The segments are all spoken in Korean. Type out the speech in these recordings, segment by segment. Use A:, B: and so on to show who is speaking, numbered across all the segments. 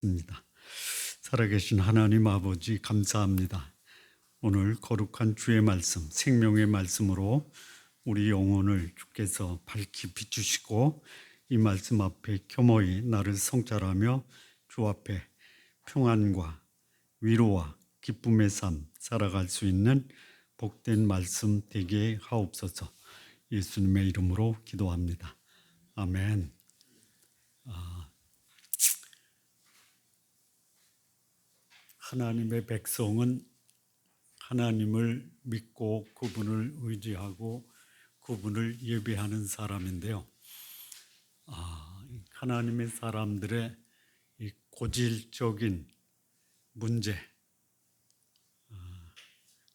A: 입니다. 살아계신 하나님 아버지 감사합니다. 오늘 거룩한 주의 말씀, 생명의 말씀으로 우리 영혼을 주께서 밝히 비추시고 이 말씀 앞에 겸허히 나를 성찰하며 주 앞에 평안과 위로와 기쁨의 삶 살아갈 수 있는 복된 말씀 되게 하옵소서. 예수님의 이름으로 기도합니다. 아멘. 하나님의 백성은 하나님을 믿고 그분을 의지하고 그분을 예배하는 사람인데요. 하나님의 사람들의 이 고질적인 문제,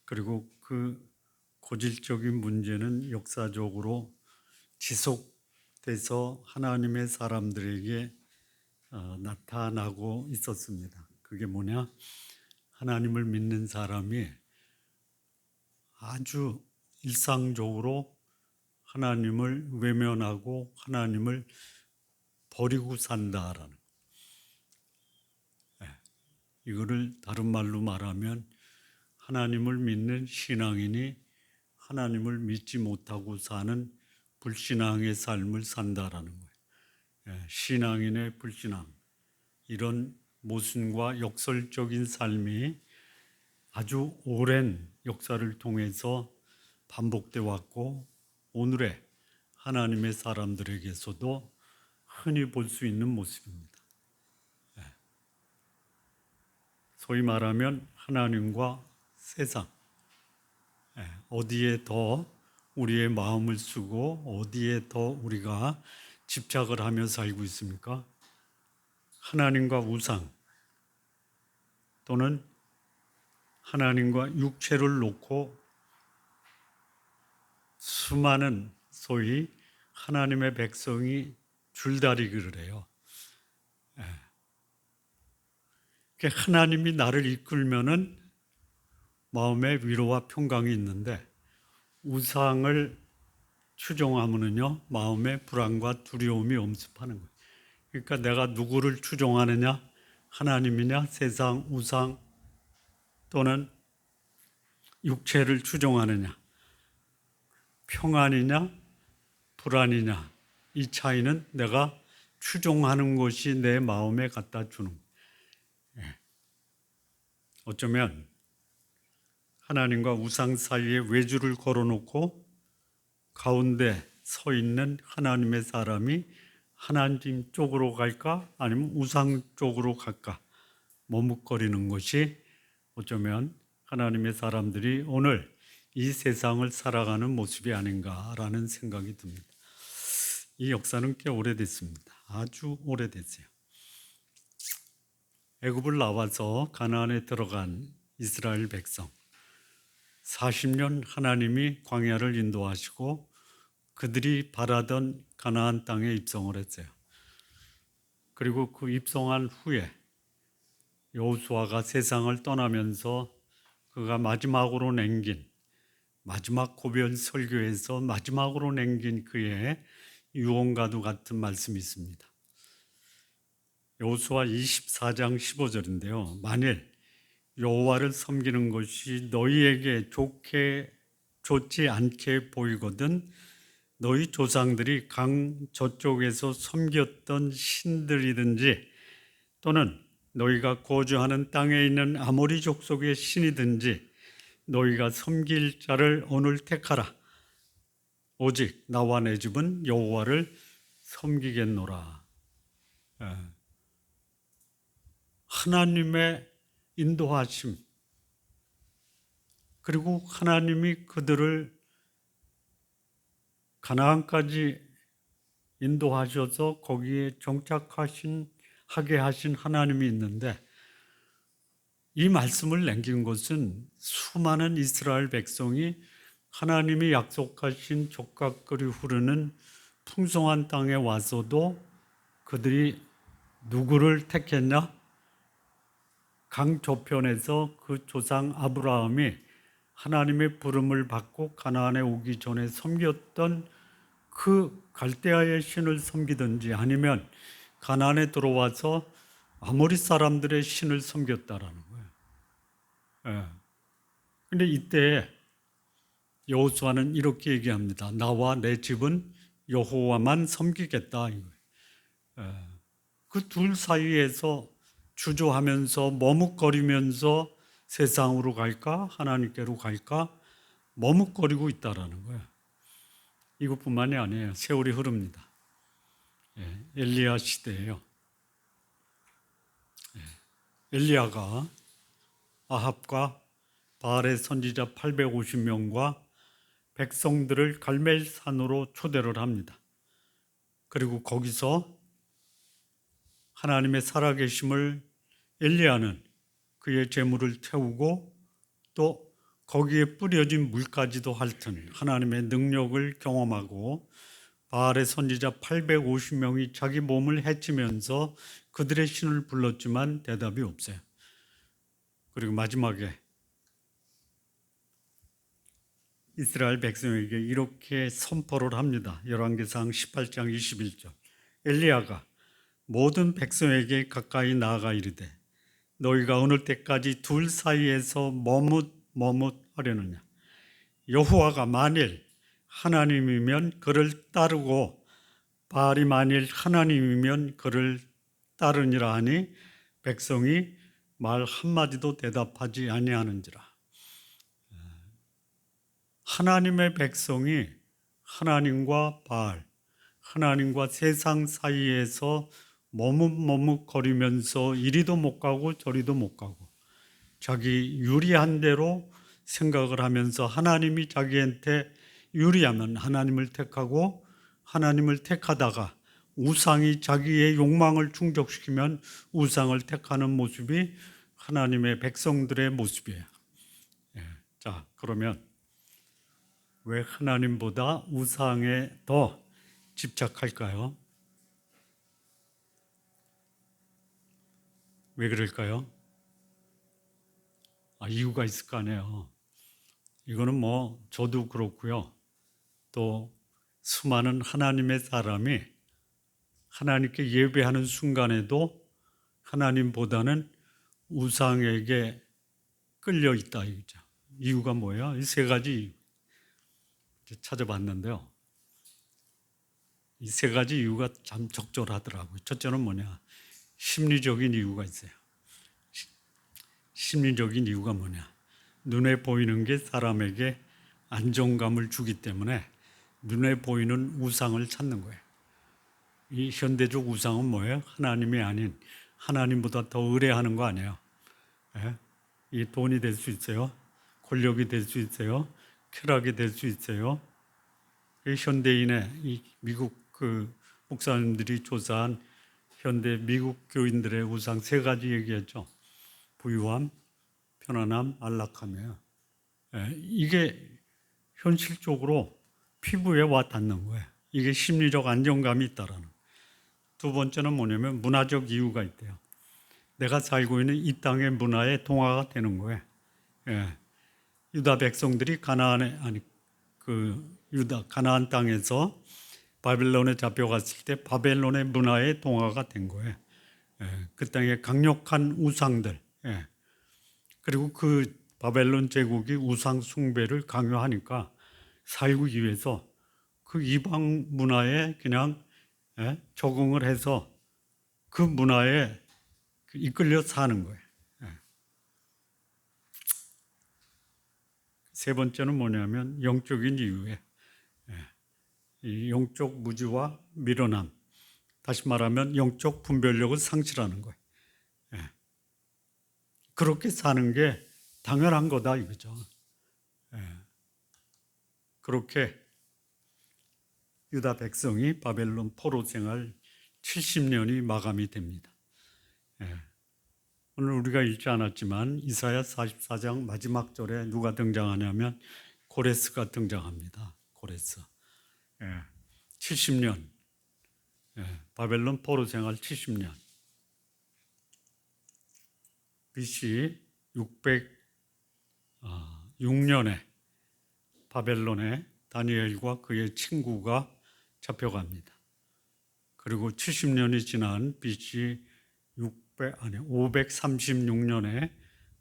A: 그리고 그 고질적인 문제는 역사적으로 지속돼서 하나님의 사람들에게 나타나고 있었습니다. 그게 뭐냐? 하나님을 믿는 사람이 아주 일상적으로 하나님을 외면하고 하나님을 버리고 산다라는, 이거를 다른 말로 말하면 하나님을 믿는 신앙인이 하나님을 믿지 못하고 사는 불신앙의 삶을 산다라는 거예요. 신앙인의 불신앙, 이런 모순과 역설적인 삶이 아주 오랜 역사를 통해서 반복돼 왔고 오늘의 하나님의 사람들에게서도 흔히 볼 수 있는 모습입니다. 소위 말하면 하나님과 세상, 어디에 더 우리의 마음을 쓰고 어디에 더 우리가 집착을 하며 살고 있습니까? 하나님과 우상 또는 하나님과 육체를 놓고 수많은 소위 하나님의 백성이 줄다리기를 해요. 하나님이 나를 이끌면은 마음에 위로와 평강이 있는데 우상을 추종하면은요 마음에 불안과 두려움이 엄습하는 거예요. 그러니까 내가 누구를 추종하느냐? 하나님이냐? 세상, 우상 또는 육체를 추종하느냐? 평안이냐? 불안이냐? 이 차이는 내가 추종하는 것이 내 마음에 갖다 주는 거예요. 어쩌면 하나님과 우상 사이에 외주를 걸어놓고 가운데 서 있는 하나님의 사람이 하나님 쪽으로 갈까? 아니면 우상 쪽으로 갈까? 머뭇거리는 것이 어쩌면 하나님의 사람들이 오늘 이 세상을 살아가는 모습이 아닌가라는 생각이 듭니다. 이 역사는 꽤 오래됐습니다. 아주 오래됐어요. 애굽을 나와서 가나안에 들어간 이스라엘 백성 40년 하나님이 광야를 인도하시고 그들이 바라던 가나안 땅에 입성을 했어요. 그리고 그 입성한 후에 여호수아가 세상을 떠나면서 그가 마지막으로 남긴 마지막 고별 설교에서 마지막으로 남긴 그의 유언과도 같은 말씀이 있습니다. 여호수아 24장 15절인데요. 만일 여호와를 섬기는 것이 너희에게 좋지 않게 보이거든 너희 조상들이 강 저쪽에서 섬겼던 신들이든지 또는 너희가 거주하는 땅에 있는 아모리 족속의 신이든지 너희가 섬길 자를 오늘 택하라. 오직 나와 내 집은 여호와를 섬기겠노라. 하나님의 인도하심, 그리고 하나님이 그들을 가나안까지 인도하셔서 거기에 정착하게 하신 하나님이 있는데 이 말씀을 남긴 것은 수많은 이스라엘 백성이 하나님이 약속하신 족각거리 흐르는 풍성한 땅에 와서도 그들이 누구를 택했냐? 강 저편에서 그 조상 아브라함이 하나님의 부름을 받고 가나안에 오기 전에 섬겼던 그 갈대아의 신을 섬기든지 아니면 가나안에 들어와서 아모리 사람들의 신을 섬겼다라는 거예요. 예. 근데 이때 여호수아는 이렇게 얘기합니다. 나와 내 집은 여호와만 섬기겠다. 그 둘 사이에서 주저하면서 머뭇거리면서 세상으로 갈까 하나님께로 갈까 머뭇거리고 있다라는 거예요. 이것뿐만이 아니에요. 세월이 흐릅니다. 엘리야 시대예요. 엘리야가 아합과 바알의 선지자 850명과 백성들을 갈멜 산으로 초대를 합니다. 그리고 거기서 하나님의 살아계심을 엘리야는 그의 재물을 태우고 또 거기에 뿌려진 물까지도 핥은 하나님의 능력을 경험하고 바알의 선지자 850명이 자기 몸을 해치면서 그들의 신을 불렀지만 대답이 없어요. 그리고 마지막에 이스라엘 백성에게 이렇게 선포를 합니다. 열왕기상 18장 21절. 엘리야가 모든 백성에게 가까이 나아가 이르되 너희가 어느 때까지 둘 사이에서 머뭇하려느냐. 여호와가 만일 하나님이면 그를 따르고 바알이 만일 하나님이면 그를 따르니라 하니 백성이 말 한마디도 대답하지 아니하는지라. 하나님의 백성이 하나님과 바알, 하나님과 세상 사이에서 머뭇거리면서 이리도 못 가고 저리도 못 가고 자기 유리한 대로 생각을 하면서 하나님이 자기한테 유리하면 하나님을 택하고 하나님을 택하다가 우상이 자기의 욕망을 충족시키면 우상을 택하는 모습이 하나님의 백성들의 모습이에요. 자, 그러면 왜 하나님보다 우상에 더 집착할까요? 왜 그럴까요? 이유가 있을 거 아니에요. 이거는 저도 그렇고요. 또 수많은 하나님의 사람이 하나님께 예배하는 순간에도 하나님보다는 우상에게 끌려 있다 이거죠. 이유가 뭐예요? 이 세 가지 찾아봤는데요. 이 세 가지 이유가 참 적절하더라고요. 첫째는 뭐냐? 심리적인 이유가 있어요. 심리적인 이유가 뭐냐? 눈에 보이는 게 사람에게 안정감을 주기 때문에 눈에 보이는 우상을 찾는 거예요. 이 현대적 우상은 뭐예요? 하나님이 아닌 하나님보다 더 의뢰하는 거 아니에요. 이 돈이 될 수 있어요. 권력이 될 수 있어요. 쾌락이 될 수 있어요. 현대인의 이 미국 목사님들이 조사한 현대 미국 교인들의 우상 세 가지 얘기했죠. 부유함, 편안함, 안락함이에요. 이게 현실적으로 피부에 와 닿는 거예요. 이게 심리적 안정감이 있다라는 거예요. 두 번째는 뭐냐면 문화적 이유가 있대요. 내가 살고 있는 이 땅의 문화에 동화가 되는 거예요. 유다 백성들이 가나안 땅에서 바벨론에 잡혀갔을 때 바벨론의 문화에 동화가 된 거예요. 그 땅의 강력한 우상들, 그리고 그 바벨론 제국이 우상 숭배를 강요하니까 살기 위해서 그 이방 문화에 그냥 적응을 해서 그 문화에 이끌려 사는 거예요. 세 번째는 뭐냐면 영적인 이유에 이 영적 무지와 미련함, 다시 말하면 영적 분별력을 상실하는 거예요. 그렇게 사는 게 당연한 거다 이거죠. 그렇게 유다 백성이 바벨론 포로 생활 70년이 마감이 됩니다. 오늘 우리가 읽지 않았지만 이사야 44장 마지막 절에 누가 등장하냐면 고레스가 등장합니다. 고레스. 70년. 바벨론 포로 생활 70년. BC 606년에 바벨론에 다니엘과 그의 친구가 잡혀갑니다. 그리고 70년이 지난 BC 536년에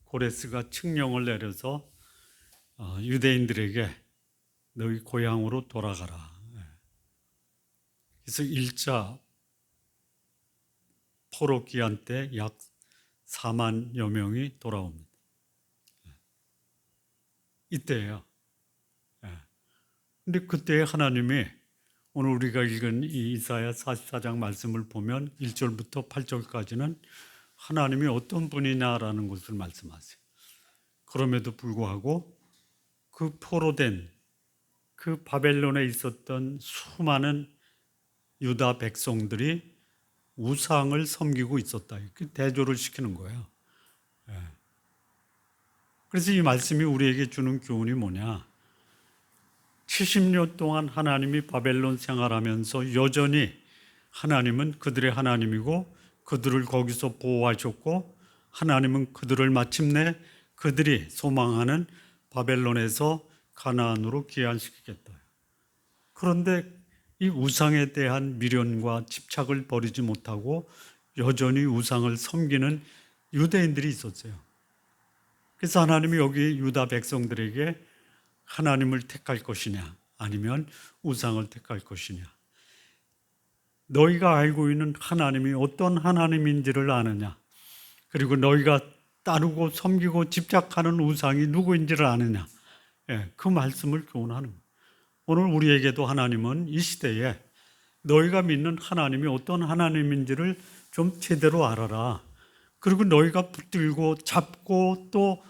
A: 고레스가 칙령을 내려서 유대인들에게 너희 고향으로 돌아가라. 그래서 1차 포로 기한 때 약 4만여 명이 돌아옵니다. 이때예요. 근데 그때 하나님이 오늘 우리가 읽은 이 이사야 44장 말씀을 보면 1절부터 8절까지는 하나님이 어떤 분이냐라는 것을 말씀하세요. 그럼에도 불구하고 그 포로된 그 바벨론에 있었던 수많은 유다 백성들이 우상을 섬기고 있었다. 그 대조를 시키는 거예요. 그래서 이 말씀이 우리에게 주는 교훈이 뭐냐? 70년 동안 하나님이 바벨론 생활하면서 여전히 하나님은 그들의 하나님이고 그들을 거기서 보호하셨고 하나님은 그들을 마침내 그들이 소망하는 바벨론에서 가나안으로 귀환시키겠다. 그런데 이 우상에 대한 미련과 집착을 버리지 못하고 여전히 우상을 섬기는 유대인들이 있었어요. 그래서 하나님이 여기 유다 백성들에게 하나님을 택할 것이냐 아니면 우상을 택할 것이냐, 너희가 알고 있는 하나님이 어떤 하나님인지를 아느냐, 그리고 너희가 따르고 섬기고 집착하는 우상이 누구인지를 아느냐, 그 말씀을 교훈하는 거예요. 오늘 우리에게도 하나님은 이 시대에 너희가 믿는 하나님이 어떤 하나님인지를 좀 제대로 알아라. 그리고 너희가 붙들고 잡고 또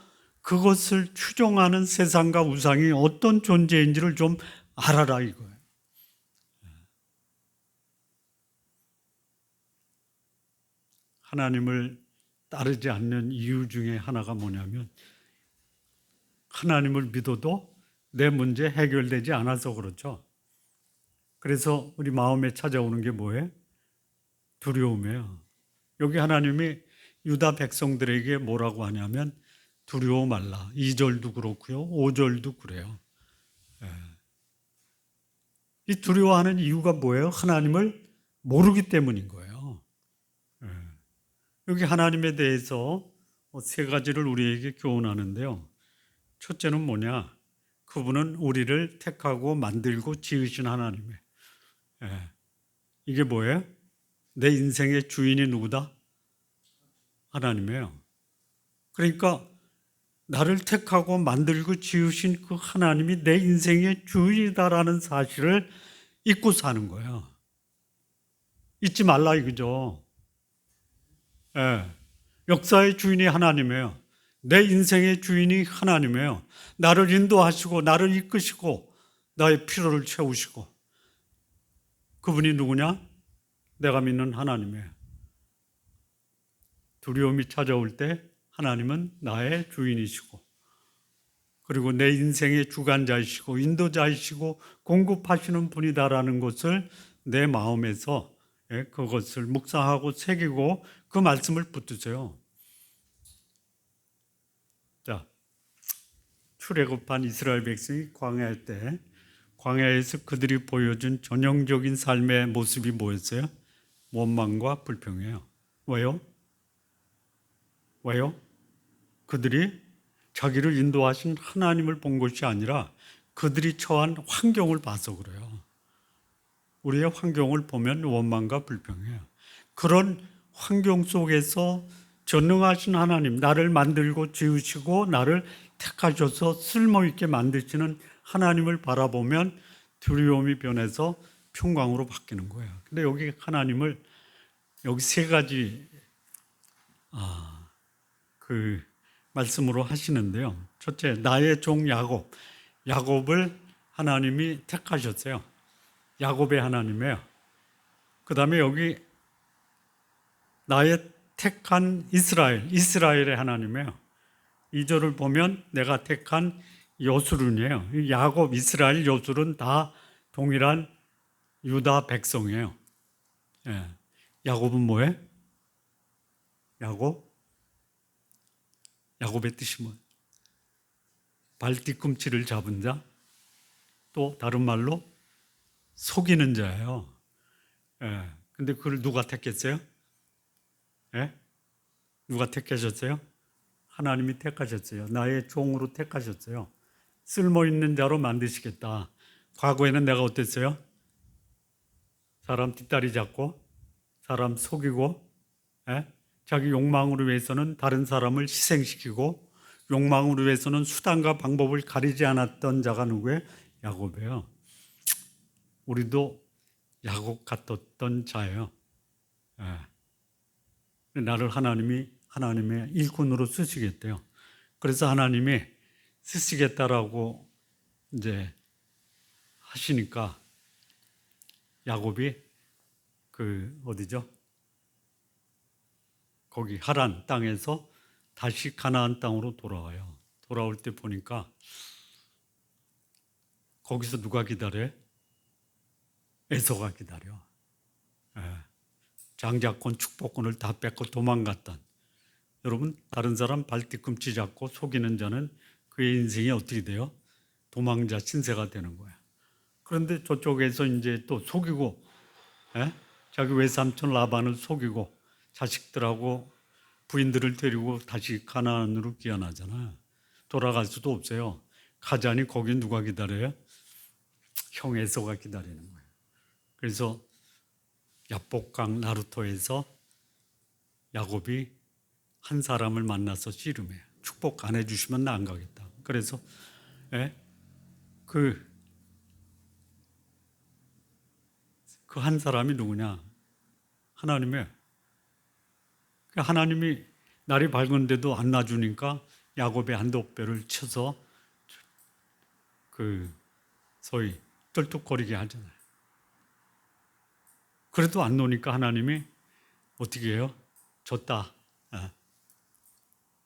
A: 그것을 추종하는 세상과 우상이 어떤 존재인지를 좀 알아라 이거예요. 하나님을 따르지 않는 이유 중에 하나가 뭐냐면 하나님을 믿어도 내 문제 해결되지 않아서 그렇죠. 그래서 우리 마음에 찾아오는 게 뭐예요? 두려움이에요. 여기 하나님이 유다 백성들에게 뭐라고 하냐면 두려워 말라. 2절도 그렇고요. 5절도 그래요. 이 두려워하는 이유가 뭐예요? 하나님을 모르기 때문인 거예요. 여기 하나님에 대해서 세 가지를 우리에게 교훈하는데요. 첫째는 뭐냐? 그분은 우리를 택하고 만들고 지으신 하나님이에요. 이게 뭐예요? 내 인생의 주인이 누구다? 하나님이에요. 그러니까 나를 택하고 만들고 지으신 그 하나님이 내 인생의 주인이다라는 사실을 잊고 사는 거예요. 잊지 말라 이거죠. 역사의 주인이 하나님이에요. 내 인생의 주인이 하나님이에요. 나를 인도하시고 나를 이끄시고 나의 필요를 채우시고, 그분이 누구냐? 내가 믿는 하나님이에요. 두려움이 찾아올 때 하나님은 나의 주인이시고 그리고 내 인생의 주관자이시고 인도자이시고 공급하시는 분이다라는 것을 내 마음에서 그것을 묵상하고 새기고 그 말씀을 붙드세요. 자, 출애굽한 이스라엘 백성이 광야할 때 광야에서 그들이 보여준 전형적인 삶의 모습이 뭐였어요? 원망과 불평이에요. 왜요? 그들이 자기를 인도하신 하나님을 본 것이 아니라 그들이 처한 환경을 봐서 그래요. 우리의 환경을 보면 원망과 불평이에요. 그런 환경 속에서 전능하신 하나님, 나를 만들고 지으시고 나를 택하셔서 쓸모있게 만드시는 하나님을 바라보면 두려움이 변해서 평강으로 바뀌는 거예요. 근데 여기 하나님을 여기 세 가지 그 말씀으로 하시는데요. 첫째, 나의 종 야곱. 야곱을 하나님이 택하셨어요. 야곱의 하나님이에요. 그 다음에 여기 나의 택한 이스라엘, 이스라엘의 하나님이에요. 2절을 보면 내가 택한 여술은이에요. 야곱, 이스라엘, 여술은 다 동일한 유다 백성이에요. 야곱은 뭐예요? 야곱의 뜻이 뭐예요? 발 뒤꿈치를 잡은 자, 또 다른 말로 속이는 자예요. 근데 그걸 누가 택했어요? 누가 택하셨어요? 하나님이 택하셨어요. 나의 종으로 택하셨어요. 쓸모있는 자로 만드시겠다. 과거에는 내가 어땠어요? 사람 뒷다리 잡고 사람 속이고 자기 욕망으로 위해서는 다른 사람을 희생시키고 욕망으로 위해서는 수단과 방법을 가리지 않았던 자가 누구예요? 야곱이에요. 우리도 야곱 같았던 자예요. 나를 하나님의 일꾼으로 쓰시겠대요. 그래서 하나님이 쓰시겠다라고 이제 하시니까 야곱이 어디죠? 거기 하란 땅에서 다시 가나안 땅으로 돌아와요. 돌아올 때 보니까 거기서 누가 기다려요? 에서가 기다려. 장자권, 축복권을 다 뺏고 도망갔던. 여러분, 다른 사람 발 뒤꿈치 잡고 속이는 자는 그의 인생이 어떻게 돼요? 도망자 신세가 되는 거야. 그런데 저쪽에서 이제 또 속이고, 자기 외삼촌 라반을 속이고 자식들하고 부인들을 데리고 다시 가나안으로 귀환하잖아. 돌아갈 수도 없어요. 가자니 거기 누가 기다려요? 형 에서가 기다리는 거예요. 그래서 야복강 나루토에서 야곱이 한 사람을 만나서 씨름해요. 축복 안 해주시면 나 안 가겠다. 그래서 그 한 사람이 누구냐? 하나님이 날이 밝은데도 안 놔주니까 야곱의 한독배를 쳐서 소위 떨뚝거리게 하잖아요. 그래도 안 노니까 하나님이 어떻게 해요? 졌다.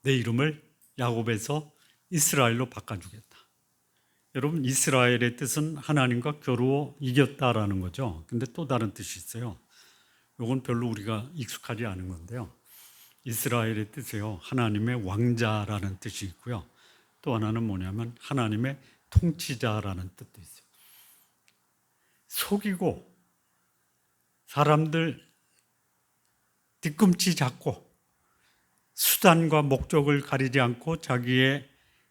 A: 내 이름을 야곱에서 이스라엘로 바꿔주겠다. 여러분, 이스라엘의 뜻은 하나님과 겨루어 이겼다라는 거죠. 근데 또 다른 뜻이 있어요. 이건 별로 우리가 익숙하지 않은 건데요. 이스라엘의 뜻이요, 하나님의 왕자라는 뜻이 있고요. 또 하나는 뭐냐면 하나님의 통치자라는 뜻도 있어요. 속이고 사람들 뒤꿈치 잡고 수단과 목적을 가리지 않고 자기의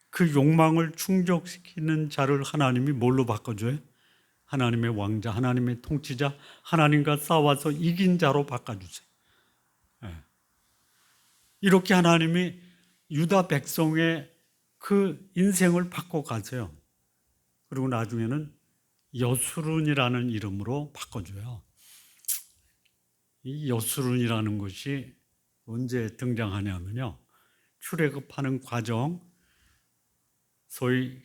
A: 그 욕망을 충족시키는 자를 하나님이 뭘로 바꿔줘요? 하나님의 왕자, 하나님의 통치자, 하나님과 싸워서 이긴 자로 바꿔주세요. 이렇게 하나님이 유다 백성의 그 인생을 바꿔가세요. 그리고 나중에는 여수룬이라는 이름으로 바꿔줘요. 이 여수룬이라는 것이 언제 등장하냐면요, 출애굽하는 과정, 소위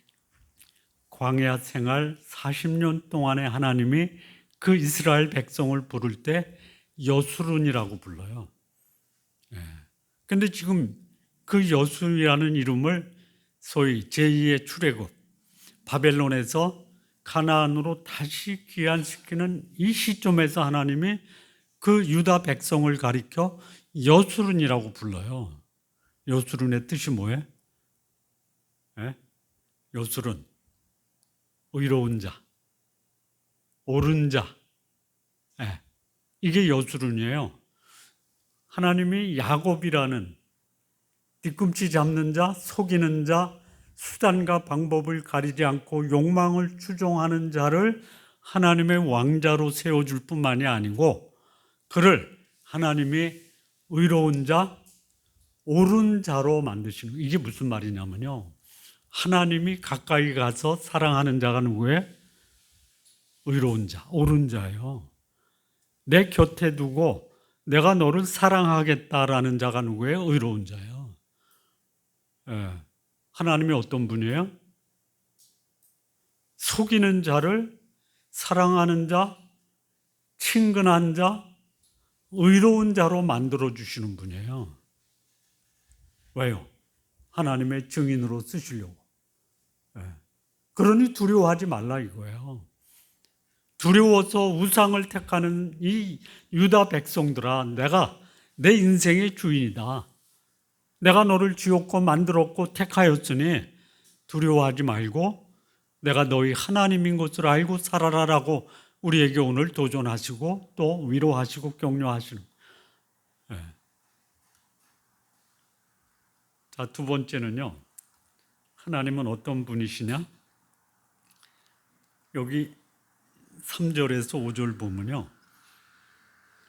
A: 광야 생활 40년 동안에 하나님이 그 이스라엘 백성을 부를 때 여수룬이라고 불러요. 근데 지금 그 여수이라는 이름을 소위 제2의 출애굽, 바벨론에서 가나안으로 다시 귀환시키는 이 시점에서 하나님이 그 유다 백성을 가리켜 여수룬이라고 불러요. 여수룬의 뜻이 뭐예요? 여수룬, 의로운 자, 옳은 자. 이게 여수룬이에요. 하나님이 야곱이라는 뒤꿈치 잡는 자, 속이는 자, 수단과 방법을 가리지 않고 욕망을 추종하는 자를 하나님의 왕자로 세워줄 뿐만이 아니고 그를 하나님이 의로운 자, 옳은 자로 만드시는, 이게 무슨 말이냐면요, 하나님이 가까이 가서 사랑하는 자가 누구예요? 의로운 자, 옳은 자예요. 내 곁에 두고 내가 너를 사랑하겠다라는 자가 누구예요? 의로운 자예요. 하나님이 어떤 분이에요? 속이는 자를 사랑하는 자, 친근한 자, 의로운 자로 만들어 주시는 분이에요. 왜요? 하나님의 증인으로 쓰시려고. 그러니 두려워하지 말라 이거예요. 두려워서 우상을 택하는 이 유다 백성들아, 내가 내 인생의 주인이다. 내가 너를 지었고 만들었고 택하였으니 두려워하지 말고 내가 너희 하나님인 것을 알고 살아라라고 우리에게 오늘 도전하시고 또 위로하시고 격려하시는. 자, 두 번째는요. 하나님은 어떤 분이시냐? 여기 3절에서 5절 보면요.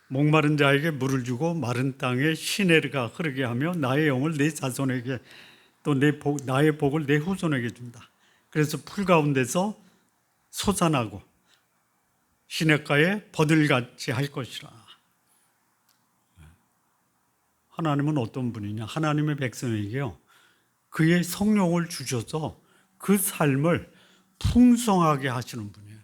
A: 목마른 자에게 물을 주고 마른 땅에 시내가 흐르게 하며 나의 영을 내 자손에게 또 나의 복을 내 후손에게 준다. 그래서 풀 가운데서 솟아나고 시냇가에 버들같이 할 것이라. 하나님은 어떤 분이냐? 하나님의 백성에게요. 그의 성령을 주셔서 그 삶을 풍성하게 하시는 분이에요.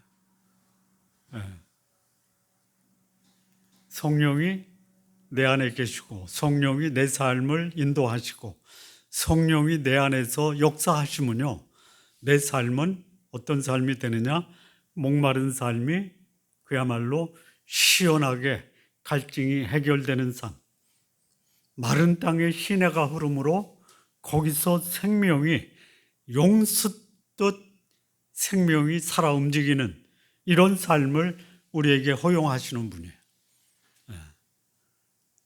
A: 성령이 내 안에 계시고 성령이 내 삶을 인도하시고 성령이 내 안에서 역사하시면요. 내 삶은 어떤 삶이 되느냐? 목마른 삶이 그야말로 시원하게 갈증이 해결되는 삶. 마른 땅에 시내가 흐름으로 거기서 생명이 용수듯 생명이 살아 움직이는 이런 삶을 우리에게 허용하시는 분이에요.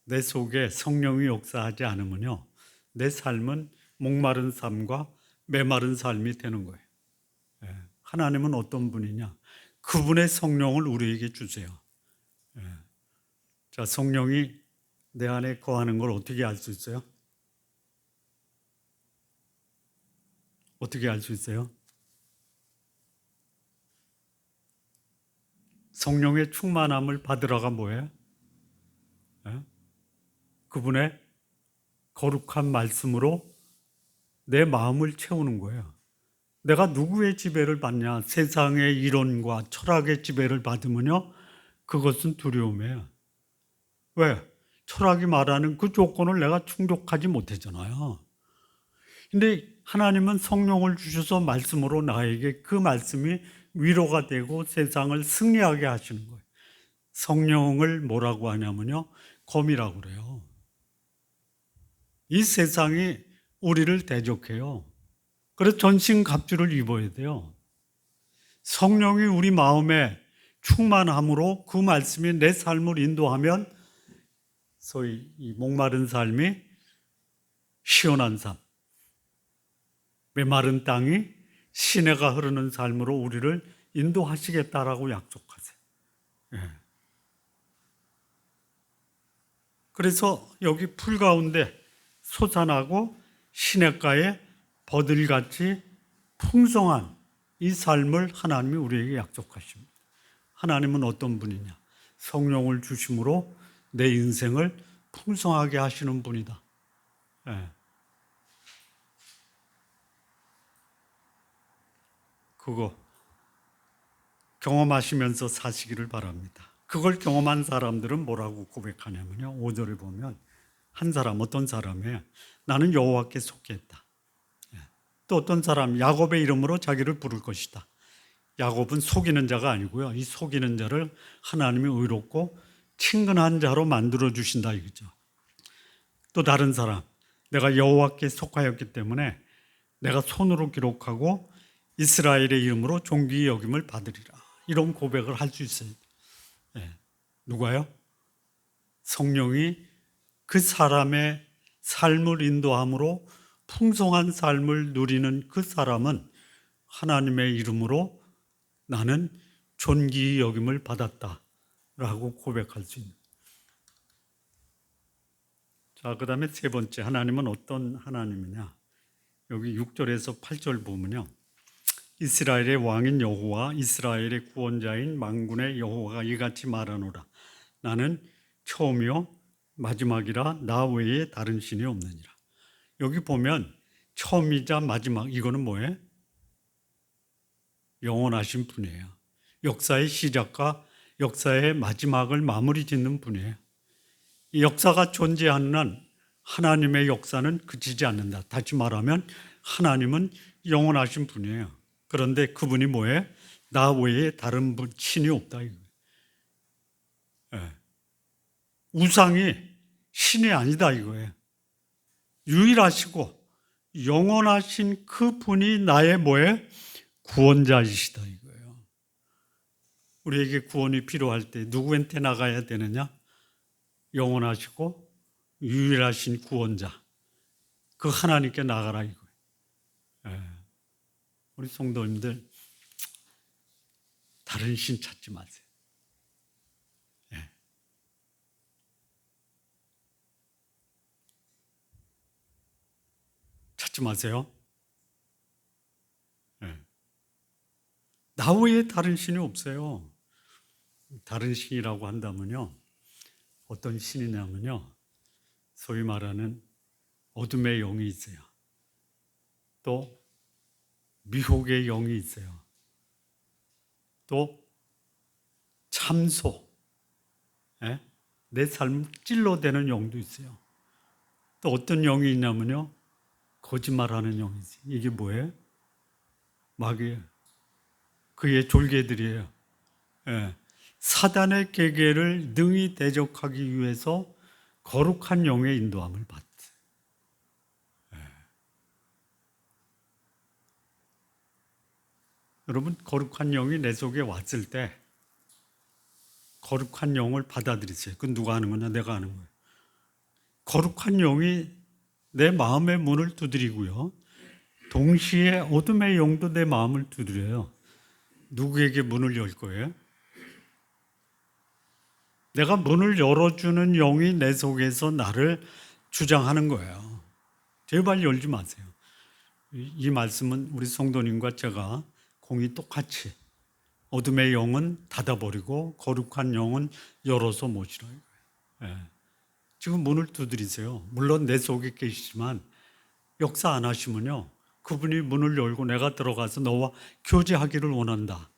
A: 내 속에 성령이 역사하지 않으면요. 내 삶은 목마른 삶과 메마른 삶이 되는 거예요. 하나님은 어떤 분이냐? 그분의 성령을 우리에게 주세요. 자, 성령이 내 안에 거하는 걸 어떻게 알 수 있어요? 어떻게 알 수 있어요? 성령의 충만함을 받으러가 뭐예요? 그분의 거룩한 말씀으로 내 마음을 채우는 거예요. 내가 누구의 지배를 받냐? 세상의 이론과 철학의 지배를 받으면요. 그것은 두려움이에요. 왜? 철학이 말하는 그 조건을 내가 충족하지 못하잖아요. 근데 하나님은 성령을 주셔서 말씀으로 나에게 그 말씀이 위로가 되고 세상을 승리하게 하시는 거예요. 성령을 뭐라고 하냐면요. 검이라고 그래요. 이 세상이 우리를 대적해요. 그래서 전신갑주를 입어야 돼요. 성령이 우리 마음에 충만함으로 그 말씀이 내 삶을 인도하면 소위 이 목마른 삶이 시원한 삶, 메마른 땅이 시내가 흐르는 삶으로 우리를 인도하시겠다라고 약속하세요. 그래서 여기 풀 가운데 솟아나고 시냇가에 버들같이 풍성한 이 삶을 하나님이 우리에게 약속하십니다. 하나님은 어떤 분이냐? 성령을 주심으로 내 인생을 풍성하게 하시는 분이다. 그거 경험하시면서 사시기를 바랍니다. 그걸 경험한 사람들은 뭐라고 고백하냐면요. 5절에 보면 한 사람, 어떤 사람이 나는 여호와께 속했다. 또 어떤 사람, 야곱의 이름으로 자기를 부를 것이다. 야곱은 속이는 자가 아니고요. 이 속이는 자를 하나님이 의롭고 친근한 자로 만들어 주신다 이거죠. 또 다른 사람, 내가 여호와께 속하였기 때문에 내가 손으로 기록하고 이스라엘의 이름으로 존귀 여김을 받으리라. 이런 고백을 할 수 있어요. 누가요? 성령이 그 사람의 삶을 인도함으로 풍성한 삶을 누리는 그 사람은 하나님의 이름으로 나는 존귀 여김을 받았다라고 고백할 수 있는. 자, 그 다음에 세 번째, 하나님은 어떤 하나님이냐? 여기 6절에서 8절 보면요. 이스라엘의 왕인 여호와, 이스라엘의 구원자인 만군의 여호와가 이같이 말하노라. 나는 처음이요 마지막이라 나 외에 다른 신이 없느니라. 여기 보면 처음이자 마지막, 이거는 뭐예요? 영원하신 분이에요. 역사의 시작과 역사의 마지막을 마무리 짓는 분이에요. 이 역사가 존재하는 한 하나님의 역사는 그치지 않는다. 다시 말하면 하나님은 영원하신 분이에요. 그런데 그분이 뭐예요? 나 외에 다른 신이 없다. 우상이 신이 아니다 이거예요. 유일하시고 영원하신 그 분이 나의 뭐예요? 구원자이시다 이거예요. 우리에게 구원이 필요할 때 누구한테 나가야 되느냐? 영원하시고 유일하신 구원자. 그 하나님께 나가라 이거예요. 우리 성도님들 다른 신 찾지 마세요. 찾지 마세요. 나 외에 다른 신이 없어요. 다른 신이라고 한다면요, 어떤 신이냐면요, 소위 말하는 어둠의 영이 있어요. 또 미혹의 영이 있어요. 또 참소, 내 삶을 찔러대는 영도 있어요. 또 어떤 영이 있냐면요, 거짓말하는 영이 있어요. 이게 뭐예요? 마귀예요. 그의 졸개들이에요. 사단의 계계를 능히 대적하기 위해서 거룩한 영의 인도함을 받죠. 여러분, 거룩한 영이 내 속에 왔을 때 거룩한 영을 받아들이세요. 그건 누가 하는 거냐? 내가 하는 거예요. 거룩한 영이 내 마음의 문을 두드리고요, 동시에 어둠의 영도 내 마음을 두드려요. 누구에게 문을 열 거예요? 내가 문을 열어주는 영이 내 속에서 나를 주장하는 거예요. 제발 열지 마세요. 이 말씀은 우리 성도님과 제가 공이 똑같이, 어둠의 영은 닫아버리고 거룩한 영은 열어서 모시라. 지금 문을 두드리세요. 물론 내 속에 계시지만 역사 안 하시면요, 그분이 문을 열고 내가 들어가서 너와 교제하기를 원한다.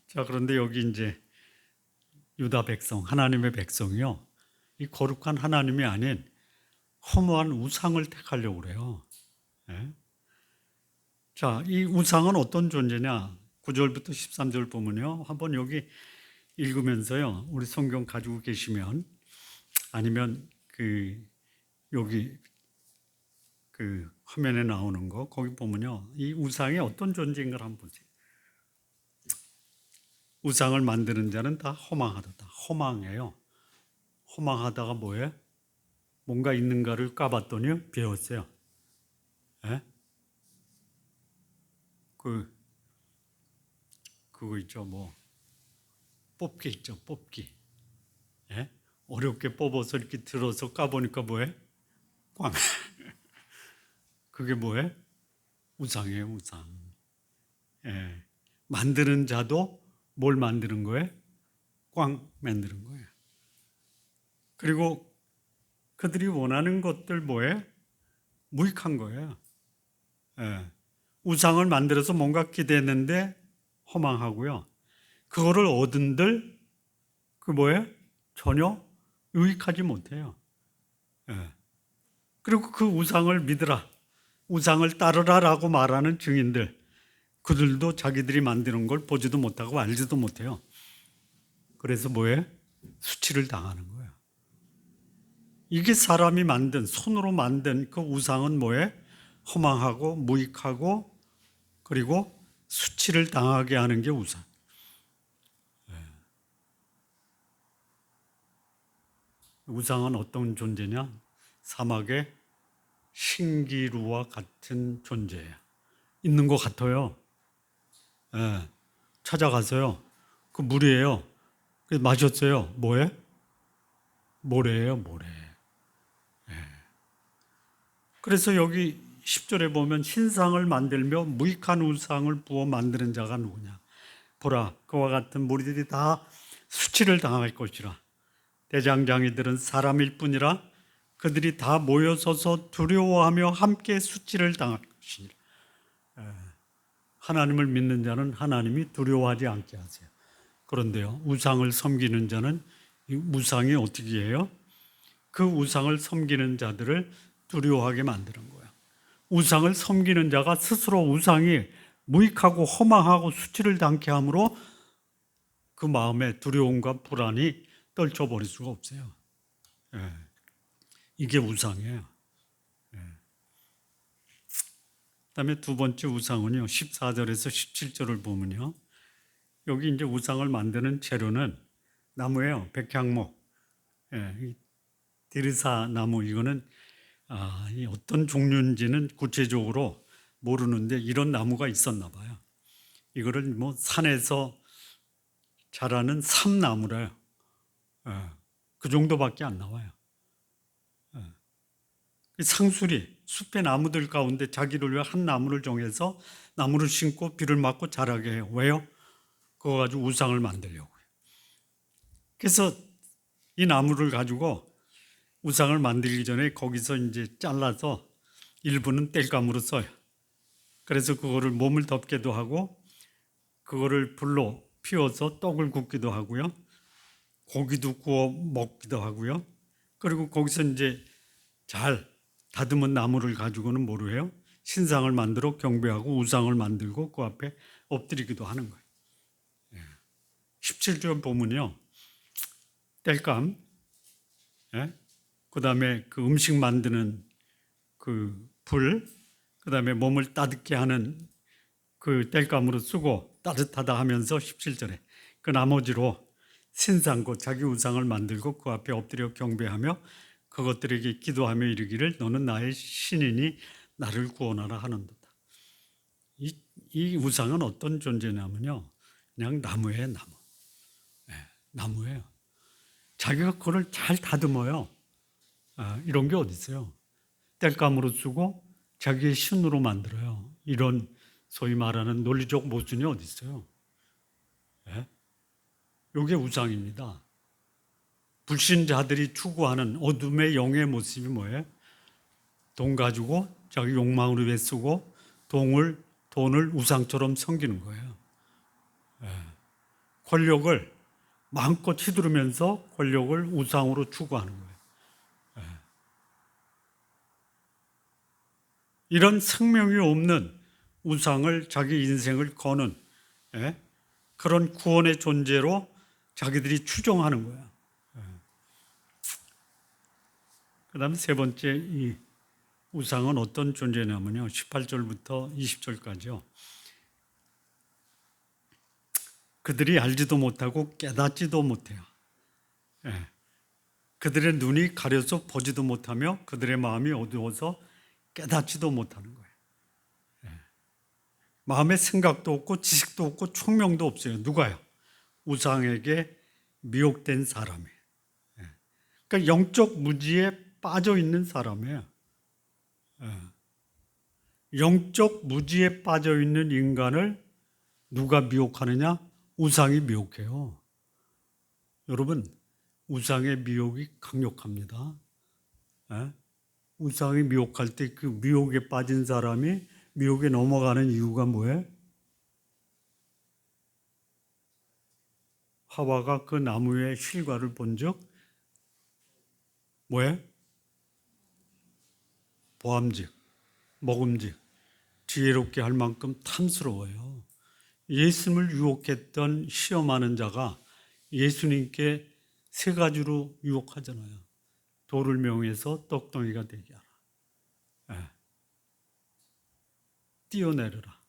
A: 자, 그런데 여기 이제 유다 백성, 하나님의 백성이요, 이 거룩한 하나님이 아닌 허무한 우상을 택하려고 그래요. 자, 이 우상은 어떤 존재냐? 9절부터 13절 보면요, 한번 여기 읽으면서요, 우리 성경 가지고 계시면, 아니면 여기 화면에 나오는 거 거기 보면요, 이 우상이 어떤 존재인가를 한번 보세요. 우상을 만드는 자는 다 허망하다. 다 허망해요. 허망하다가 뭐예요? 뭔가 있는가를 까봤더니 비었어요. 그거 있죠, 뭐 뽑기 있죠, 뽑기. 어렵게 뽑아서 이렇게 들어서 까보니까 뭐예요? 꽝. 그게 뭐예요? 우상이에요, 우상. 만드는 자도 뭘 만드는 거예요? 꽝 만드는 거예요. 그리고 그들이 원하는 것들 뭐예요? 무익한 거예요. 우상을 만들어서 뭔가 기대했는데 허망하고요. 그거를 얻은들 뭐예요? 전혀 유익하지 못해요. 그리고 그 우상을 믿으라, 우상을 따르라라고 말하는 증인들, 그들도 자기들이 만드는 걸 보지도 못하고 알지도 못해요. 그래서 뭐예요? 수치를 당하는 거예요. 이게 사람이 만든, 손으로 만든 그 우상은 뭐예요? 허망하고 무익하고, 그리고 수치를 당하게 하는 게 우상. 우상은 어떤 존재냐? 사막의 신기루와 같은 존재예요. 있는 것 같아요. 찾아가서요, 그 물이에요. 그래서 마셨어요. 뭐예요? 모래예요, 모래. 그래서 여기 10절에 보면 신상을 만들며 무익한 우상을 부어 만드는 자가 누구냐? 보라, 그와 같은 무리들이 다 수치를 당할 것이라. 대장장이들은 사람일 뿐이라 그들이 다 모여서서 두려워하며 함께 수치를 당할 것이니라. 하나님을 믿는 자는 하나님이 두려워하지 않게 하세요. 그런데요, 우상을 섬기는 자는 이 우상이 어떻게 해요? 그 우상을 섬기는 자들을 두려워하게 만드는 거예요. 우상을 섬기는 자가 스스로 우상이 무익하고 허망하고 수치를 당케 함으로 그 마음에 두려움과 불안이 떨쳐버릴 수가 없어요. 이게 우상이에요. 그다음에 두 번째 우상은요, 14절에서 17절을 보면요, 여기 이제 우상을 만드는 재료는 나무예요. 백향목. 이 디르사 나무 이거는 이 어떤 종류인지는 구체적으로 모르는데 이런 나무가 있었나 봐요. 이거를 뭐 산에서 자라는 삼나무래요. 그 정도밖에 안 나와요. 상수리, 숲의 나무들 가운데 자기를 위해 한 나무를 정해서 나무를 심고 비를 맞고 자라게 해요. 왜요? 그거 가지고 우상을 만들려고요. 그래서 이 나무를 가지고 우상을 만들기 전에 거기서 이제 잘라서 일부는 땔감으로 써요. 그래서 그거를 몸을 덮게도 하고 그거를 불로 피워서 떡을 굽기도 하고요. 고기도 구워 먹기도 하고요. 그리고 거기서 이제 잘 다듬은 나무를 가지고는 뭐로 해요? 신상을 만들어 경배하고 우상을 만들고 그 앞에 엎드리기도 하는 거예요. 17절 보면요. 땔감, 그 다음에 그 음식 만드는 그 불, 그 다음에 몸을 따뜻게 하는 그 땔감으로 쓰고 따뜻하다 하면서 17절에 그 나머지로 신상 곧 자기 우상을 만들고 그 앞에 엎드려 경배하며 그것들에게 기도하며 이르기를 너는 나의 신이니 나를 구원하라 하는도다. 이 우상은 어떤 존재냐면요. 그냥 나무예요, 나무. 나무예요. 자기가 그걸 잘 다듬어요. 이런 게 어디 있어요? 땔감으로 쓰고 자기의 신으로 만들어요. 이런 소위 말하는 논리적 모순이 어디 있어요? 이게 우상입니다. 불신자들이 추구하는 어둠의 영의 모습이 뭐예요? 돈 가지고 자기 욕망으로 애쓰고 돈을 우상처럼 섬기는 거예요. 권력을 마음껏 휘두르면서 권력을 우상으로 추구하는 거예요. 이런 생명이 없는 우상을 자기 인생을 거는 그런 구원의 존재로 자기들이 추정하는 거야. 그 다음에 세 번째 이 우상은 어떤 존재냐면요. 18절부터 20절까지요. 그들이 알지도 못하고 깨닫지도 못해요. 그들의 눈이 가려서 보지도 못하며 그들의 마음이 어두워서 깨닫지도 못하는 거예요. 마음에 생각도 없고 지식도 없고 총명도 없어요. 누가요? 우상에게 미혹된 사람이에요. 그러니까 영적 무지에 빠져 있는 사람이에요. 영적 무지에 빠져 있는 인간을 누가 미혹하느냐? 우상이 미혹해요. 여러분, 우상의 미혹이 강력합니다. 우상이 미혹할 때 그 미혹에 빠진 사람이 미혹에 넘어가는 이유가 뭐예요? 하와가 그 나무의 실과를 본 적 뭐예요? 보암직, 먹음직, 지혜롭게 할 만큼 탐스러워요. 예수님을 유혹했던 시험하는 자가 예수님께 세 가지로 유혹하잖아요. 돌을 명해서 떡덩이가 되게 하라. 뛰어내려라.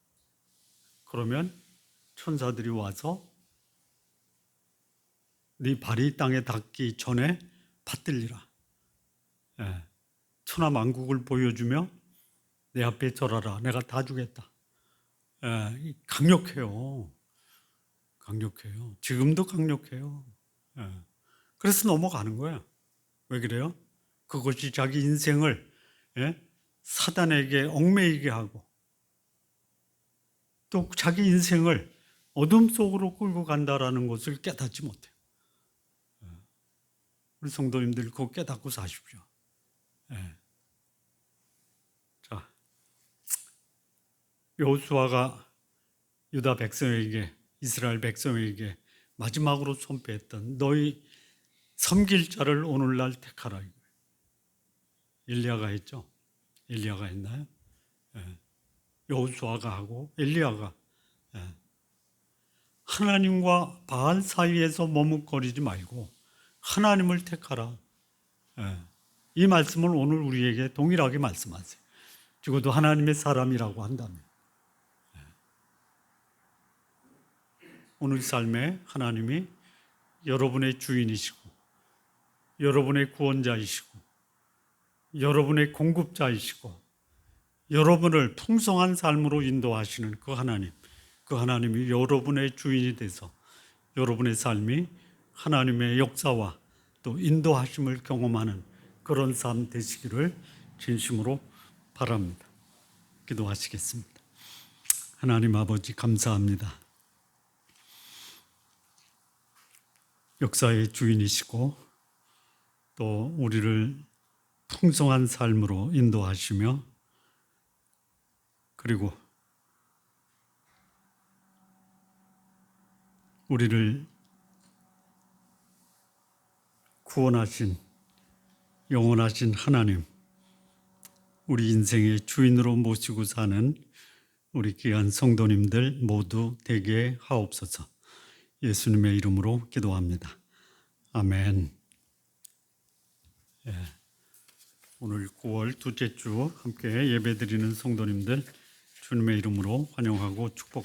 A: 그러면 천사들이 와서 네 발이 땅에 닿기 전에 받들리라. 천하만국을 보여주며 내 앞에 절하라. 내가 다 주겠다. 강력해요. 강력해요. 지금도 강력해요. 그래서 넘어가는 거야. 왜 그래요? 그것이 자기 인생을 사단에게 얽매이게 하고 또 자기 인생을 어둠 속으로 끌고 간다라는 것을 깨닫지 못해요. 우리 성도님들 그거 깨닫고 사십시오. 자, 여호수아가 유다 백성에게 이스라엘 백성에게 마지막으로 선포했던 너희 섬길 자를 오늘날 택하라. 엘리야가 했죠. 엘리야가 했나요? 여호수아가 하고 엘리야가. 하나님과 바알 사이에서 머뭇거리지 말고 하나님을 택하라. 이 말씀을 오늘 우리에게 동일하게 말씀하세요. 적어도 하나님의 사람이라고 한다면 오늘 삶에 하나님이 여러분의 주인이시고 여러분의 구원자이시고 여러분의 공급자이시고 여러분을 풍성한 삶으로 인도하시는 그 하나님, 그 하나님이 여러분의 주인이 돼서 여러분의 삶이 하나님의 역사와 또 인도하심을 경험하는 그런 삶 되시기를 진심으로 바랍니다. 기도하시겠습니다. 하나님 아버지 감사합니다. 역사의 주인이시고 또 우리를 풍성한 삶으로 인도하시며 그리고 우리를 구원하신 영원하신 하나님, 우리 인생의 주인으로 모시고 사는 우리 귀한 성도님들 모두 되게 하옵소서. 예수님의 이름으로 기도합니다. 아멘. 오늘 9월 둘째 주 함께 예배드리는 성도님들 주님의 이름으로 환영하고 축복합니다.